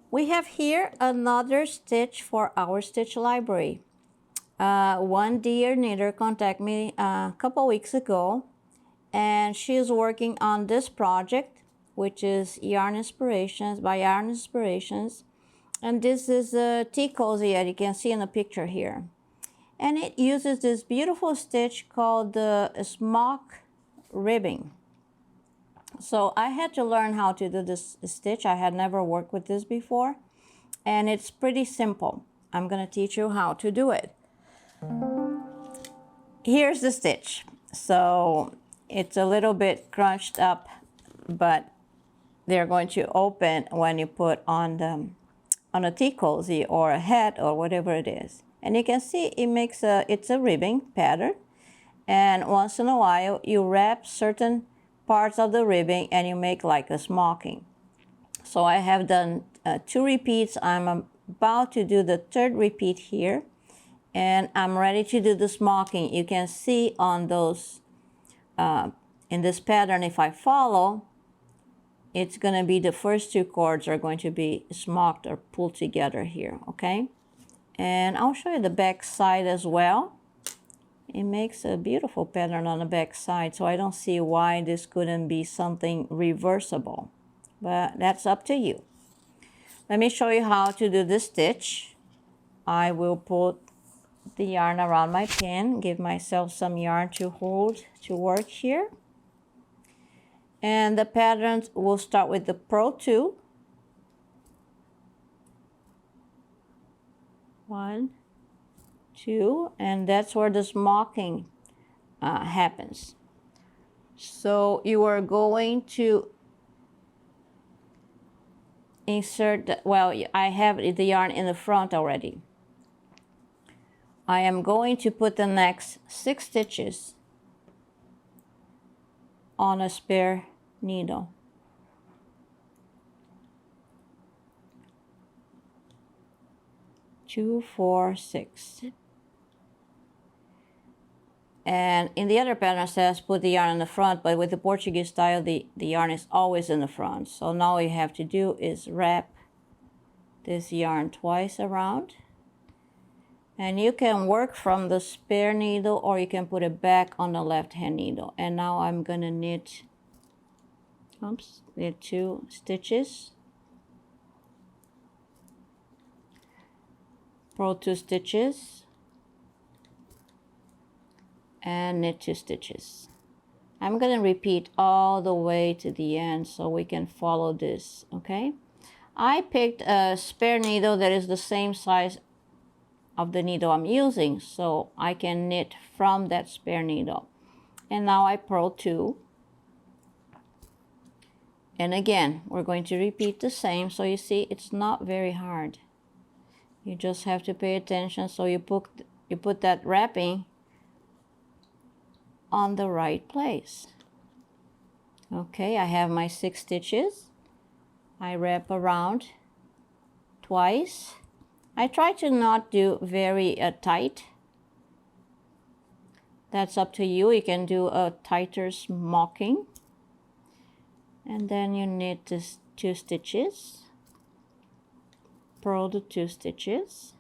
We have here another stitch for our stitch library. One dear knitter contacted me a couple weeks ago, and she is working on this project, which is Yarn Inspirations by Yarn Inspirations. And this is a tea cozy that you can see in the picture here. And it uses this beautiful stitch called the Smocked ribbing. So I had to learn how to do this stitch. I had never worked with this before, and it's pretty simple. I'm going to teach you how to do it. Here's the stitch. So it's a little bit crunched up, but they're going to open when you put on a tea cozy or a hat or whatever it is. And you can see it's a ribbing pattern, and once in a while you wrap certain parts of the ribbing and you make like a smocking. So I have done 2 repeats. I'm about to do the 3rd repeat here, and I'm ready to do the smocking. You can see on those in this pattern, if I follow, it's going to be the first 2 cords are going to be smocked or pulled together here, okay? And I'll show you the back side as well. It makes a beautiful pattern on the back side, so I don't see why this couldn't be something reversible, but that's up to you. Let me show you how to do this stitch. I will put the yarn around my pin, give myself some yarn to hold to work here. And the patterns will start with the purl 2. 1, 2, and that's where the smocking happens. So you are going to insert, well, I have the yarn in the front already. I am going to put the next 6 stitches on a spare needle. Two, 4, 6. And in the other pattern it says put the yarn in the front, but with the Portuguese style the yarn is always in the front. So now all you have to do is wrap this yarn twice around. And you can work from the spare needle or you can put it back on the left hand needle. And now I'm going to knit 2 stitches. Purl 2 stitches and knit 2 stitches. I'm going to repeat all the way to the end so we can follow this, okay? I picked a spare needle that is the same size of the needle I'm using, so I can knit from that spare needle. And now I purl 2. And again, we're going to repeat the same, so you see it's not very hard. You just have to pay attention so you put that wrapping on the right place. Okay, I have my 6 stitches. I wrap around twice. I try to not do very tight. That's up to you. You can do a tighter smocking. And then you knit this 2 stitches. Purl the 2 stitches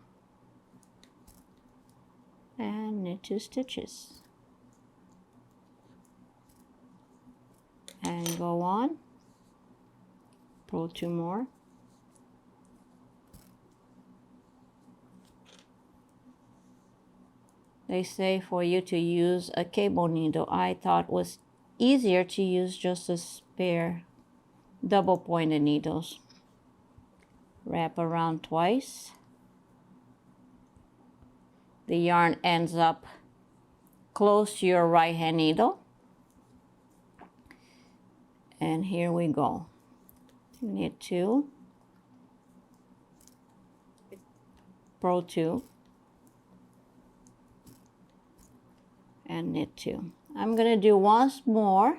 and knit 2 stitches and go on, purl 2 more, they say for you to use a cable needle. I thought it was easier to use just a spare double pointed needles. Wrap around twice. The yarn ends up close to your right hand needle. And here we go. Knit 2, purl 2, and knit 2. I'm going to do once more,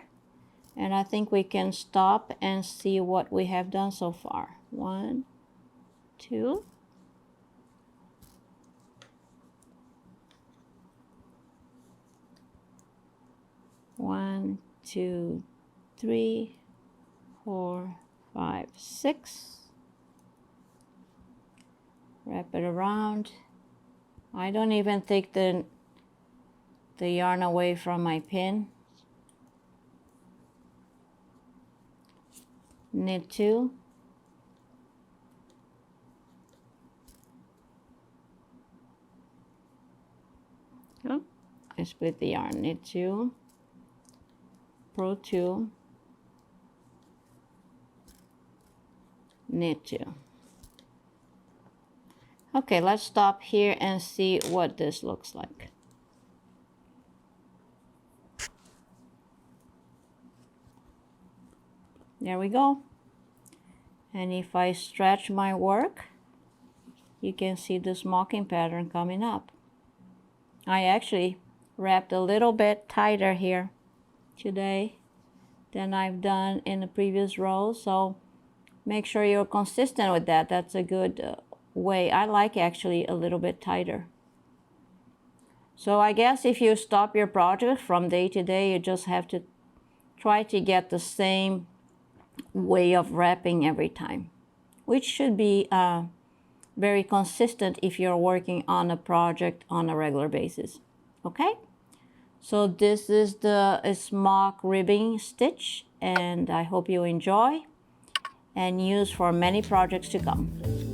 and I think we can stop and see what we have done so far. 1, 2. One, 2, 3, 4, 5, 6. Wrap it around. I don't even take the yarn away from my pin. Knit 2. Oh, I split the yarn. Knit 2, purl 2, knit 2. Okay, let's stop here and see what this looks like. There we go. And if I stretch my work, you can see this mocking pattern coming up. I actually wrapped a little bit tighter here today than I've done in the previous rows, so make sure you're consistent with that. That's a good way. I like actually a little bit tighter. So I guess if you stop your project from day to day, you just have to try to get the same way of wrapping every time, which should be very consistent if you're working on a project on a regular basis. Okay, so this is the smock ribbing stitch, and I hope you enjoy and use for many projects to come.